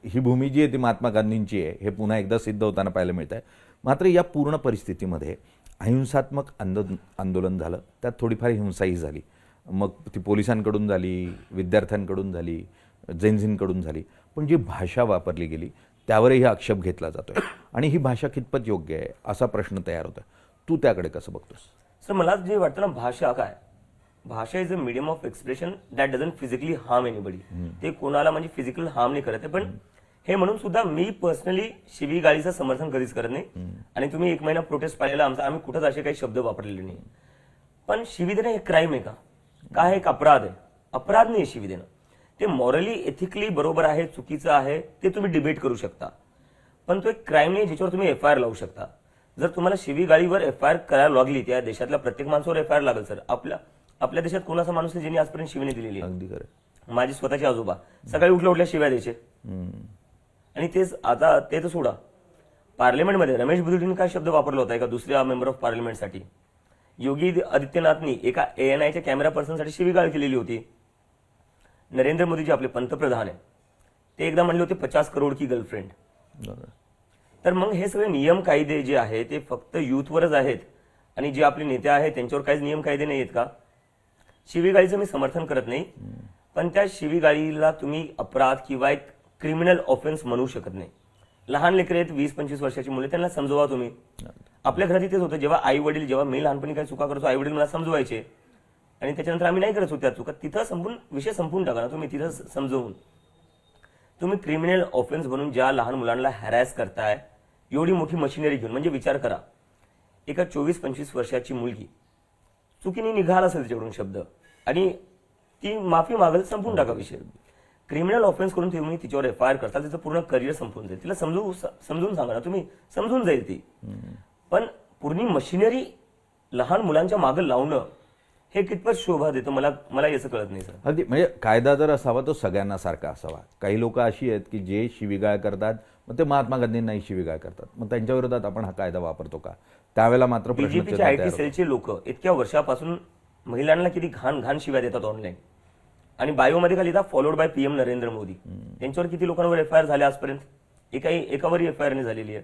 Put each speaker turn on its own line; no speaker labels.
ही भूमी जी आहे ती महात्मा गांधींची आहे हे पुन्हा एकदा सिद्ध होताना पाहायला मिळत आहे. मात्र या पूर्ण परिस्थितीमध्ये अहिंसात्मक आंदोलन झालं, त्यात थोडीफार हिंसाही झाली. मग ती पोलिसांकडून झाली, विद्यार्थ्यांकडून झाली, जैनजींकडून झाली. पण जी भाषा वापरली गेली त्यावरही आक्षेप घेतला जातोय आणि ही भाषा कितपत योग्य आहे असा प्रश्न तयार होतोय. तू त्याकडे कसं बघतोस?
सर, मला जे वाटतं ना, भाषा काय, भाषा is a medium of expression that doesn't physically harm anybody. ते कोणाला म्हणजे फिजिकल हार्म नाही करत आहे. पण हे म्हणून सुद्धा मी पर्सनली शिवीगाळीचं समर्थन कधीच करत नाही. आणि तुम्ही 1 महिना प्रोटेस्ट पाहिलेला आमचा, आम्ही कुठंच असे काही शब्द वापरलेले नाही. पण शिवी देणं हे क्राईम आहे का? काय एक अपराध आहे? अपराध नाही शिवी देणं. ते मॉरली एथिकली बरोबर आहे, चुकीचं आहे, ते तुम्ही डिबेट करू शकता. पण तो एक क्राईम नाही ज्याच्यावर तुम्ही FIR लावू शकता. जर तुम्हाला शिवीगाळीवर FIR करायला लागली, त्या देशातल्या प्रत्येक माणसावर FIR लागेल सर. आपल्या देशात कोणाचा माणूस आहे ज्यांनी आजपर्यंत शिवी नाही दिलेली?
अगदी खरं.
माझे स्वतःचे आजोबा सकाळी उठल्या शिव्या द्यायचे. आणि तेच आता ते तर सोडा, पार्लमेंटमध्ये रमेश बुदुटीने काय शब्द वापरला होता एका दुसऱ्या मेंबर ऑफ पार्लमेंटसाठी? योगी आदित्यनाथनी एका ANIच्या कॅमेरा पर्सनसाठी शिवीगाळ केलेली होती. नरेंद्र मोदीजी आपले पंतप्रधान आहे, ते एकदा म्हणले होते 50 करोड की गर्लफ्रेंड. तर मग हे सगळे नियम कायदे जे आहे ते फक्त युथवरच आहेत आणि जे आपले नेते आहेत त्यांच्यावर काहीच नियम कायदे नाही आहेत का? शिवीगाळीचं मी समर्थन करत नाही, पण त्या शिवीगाळीला तुम्ही अपराध किंवा एक क्रिमिनल ऑफेन्स म्हणू शकत नाही. लहान लेकरे आहेत, 20-25 वर्षाची मुले, त्यांना समजवा तुम्ही. आपल्या घरात तेच होतं, जेव्हा आई वडील, जेव्हा मी लहानपणी काही चुका करतो, आई वडील मला समजवायचे आणि त्याच्यानंतर आम्ही नाही करत होतो त्या चुका. तिथं विषय संपून टाका ना तुम्ही, तिथं समजवून. तुम्ही क्रिमिनल ऑफेन्स म्हणून ज्या लहान मुलांना हॅरॅस करताय एवढी मोठी मशिनरी घेऊन, म्हणजे विचार करा, एका 24-25 वर्षाची मुलगी चुकीने निघाला असेल त्याच्याकडून शब्द आणि ती माफी मागेल, संपून टाका विषय. क्रिमिनल ऑफेन्स करून तुम्ही तिच्यावर FIR करता, तिचं पूर्ण करिअर संपून जाईल. तिला समजून सांगा ना तुम्ही, समजून जाईल ती. पण पूर्ण मशिनरी लहान मुलांच्या मागे लावणं हे कितपत शोभा देतं मला याचं कळत नाही सर.
अगदी, म्हणजे कायदा जर असावा तो सगळ्यांना सारखा असावा. काही लोक अशी आहेत की जे शिवीगाळ करतात, मग ते महात्मा गांधींनाही शिवीगाळ करतात, मग त्यांच्या विरोधात आपण हा कायदा वापरतो का? त्यावेळेला मात्र
बीजेपीच्या IT सेलचे लोक इतक्या वर्षापासून महिलांना किती घाण शिव्या देतात ऑनलाईन, आणि बायोमध्ये खाली लिहितात followed by PM Narendra Modi. त्यांच्यावर किती लोकांवर FIR झाले आजपर्यंत? एकावरही FIR नाही झालेली आहे.